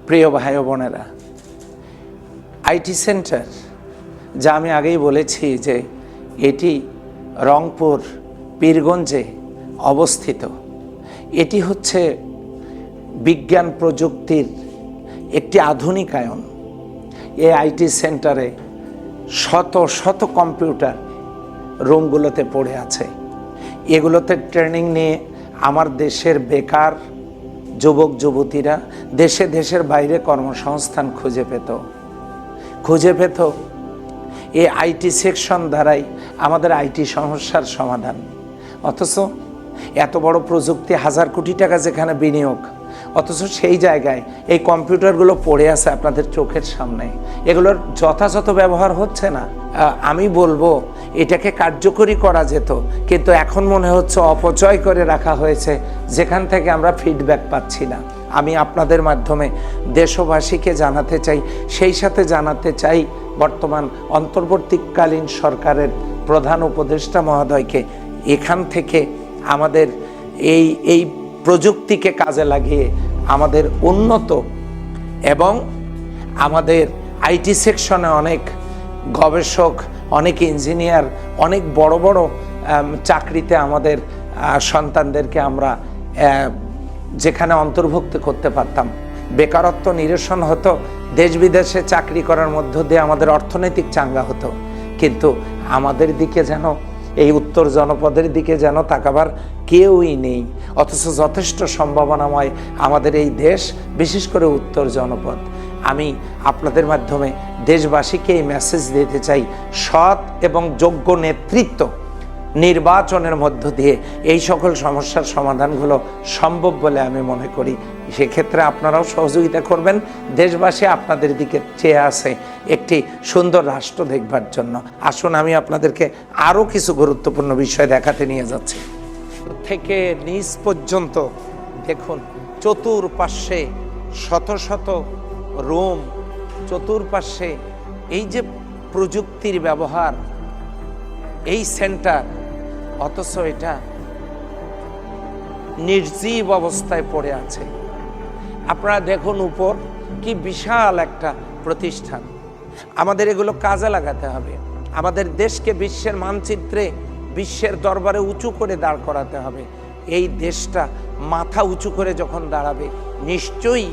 প্রিয় ভাই ও বোনেরা, আইটি সেন্টার, যা আমি আগেই বলেছি যে এটি রংপুর পীরগঞ্জে অবস্থিত। এটি হচ্ছে বিজ্ঞান প্রযুক্তির একটি আধুনিকায়ন। এই আইটি সেন্টারে শত শত কম্পিউটার রুমগুলোতে পড়ে আছে। এগুলোতে ট্রেনিং নিয়ে আমার দেশের বেকার যুবক যুবতীরা দেশের বাইরে কর্মসংস্থান খুঁজে পেত এই আইটি সেকশন দ্বারাই আমাদের আইটি সমস্যার সমাধান। অথচ এত বড় প্রযুক্তি, হাজার কোটি টাকা যেখানে বিনিয়োগ, অথচ সেই জায়গায় এই কম্পিউটারগুলো পড়ে আছে আপনাদের চোখের সামনে। এগুলোর যথাযথ ব্যবহার হচ্ছে না। আমি বলবো এটাকে কার্যকরী করা যেত, কিন্তু এখন মনে হচ্ছে অপচয় করে রাখা হয়েছে, যেখান থেকে আমরা ফিডব্যাক পাচ্ছি না। আমি আপনাদের মাধ্যমে দেশবাসীকে জানাতে চাই, সেই সাথে জানাতে চাই বর্তমান অন্তর্বর্তীকালীন সরকারের প্রধান উপদেষ্টা মহোদয়কে, এখান থেকে আমাদের এই প্রযুক্তিকে কাজে লাগিয়ে আমাদের উন্নত এবং আমাদের আইটি সেকশনে অনেক গবেষক, অনেক ইঞ্জিনিয়ার, অনেক বড় বড় চাকরিতে আমাদের সন্তানদেরকে আমরা যেখানে অন্তর্ভুক্ত করতে পারতাম, বেকারত্ব নিরসন হতো, দেশ বিদেশে চাকরি করার মধ্য দিয়ে আমাদের অর্থনৈতিক চাঙ্গা হতো। কিন্তু আমাদের দিকে যেন, এই উত্তর জনপদের দিকে যেন তাকাবার কেউই নেই। অথচ যথেষ্ট সম্ভাবনাময় আমাদের এই দেশ, বিশেষ করে উত্তর জনপদ। আমি আপনাদের মাধ্যমে দেশবাসীকে এই মেসেজ দিতে চাই, সৎ এবং যোগ্য নেতৃত্ব নির্বাচনের মধ্য দিয়ে এই সকল সমস্যার সমাধানগুলো সম্ভব বলে আমি মনে করি। সেক্ষেত্রে আপনারাও সহযোগিতা করবেন। দেশবাসী আপনাদের দিকে চেয়ে আছে একটি সুন্দর রাষ্ট্র দেখবার জন্য। আসুন আমি আপনাদেরকে আরও কিছু গুরুত্বপূর্ণ বিষয় দেখাতে নিয়ে যাচ্ছি। থেকে নিচ পর্যন্ত দেখুন, চতুর্পাশ্বে শত শত রুম, চতুর্পাশ্বে এই যে প্রযুক্তির ব্যবহার, এই সেন্টার, অথচ এটা নির্জীব অবস্থায় পড়ে আছে। আপনারা দেখুন উপর, কি বিশাল একটা প্রতিষ্ঠান। আমাদের এগুলো কাজে লাগাতে হবে। আমাদের দেশকে বিশ্বের মানচিত্রে, বিশ্বের দরবারে উঁচু করে দাঁড় করাতে হবে। এই দেশটা মাথা উঁচু করে যখন দাঁড়াবে, নিশ্চয়ই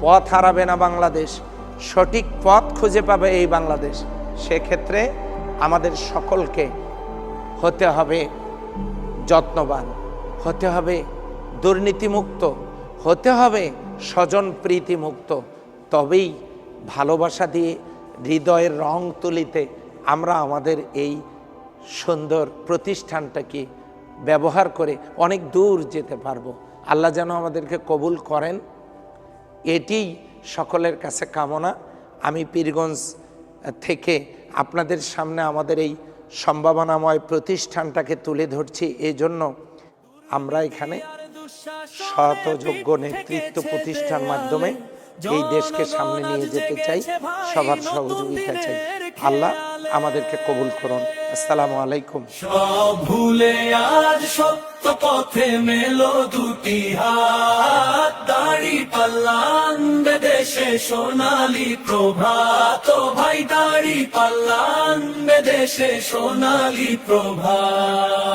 পথ হারাবে না বাংলাদেশ, সঠিক পথ খুঁজে পাবে এই বাংলাদেশ। সেক্ষেত্রে আমাদের সকলকে হতে হবে যত্নবান, হতে হবে দুর্নীতিমুক্ত, হতে হবে স্বজন প্রীতিমুক্ত। তবেই ভালোবাসা দিয়ে হৃদয়ের রং তুলিতে আমরা আমাদের এই সুন্দর প্রতিষ্ঠানটাকে ব্যবহার করে অনেক দূর যেতে পারবো। আল্লাহ যেন আমাদেরকে কবুল করেন, এটি সকলের কাছে কামনা। আমি পীরগঞ্জ থেকে আপনাদের সামনে আমাদের এই সম্ভাবনাময় প্রতিষ্ঠানটাকে তুলে ধরছি। এই জন্য আমরা এখানে সৎ ও যোগ্য নেতৃত্ব প্রতিষ্ঠার মাধ্যমে এই দেশকে সামনে নিয়ে যেতে চাই, সবার সহযোগিতা চাই। আল্লাহ আমাদেরকে কবুল করুন। আসসালামু আলাইকুম। সব ভুলে আজ সত্য পথে মেলো দুটি হাত, দাড়ি পাল্লা আনবে দেশে সোনালী প্রভাত। ভাই দাড়ি পাল্লা আনবে দেশে সোনালী প্রভাত।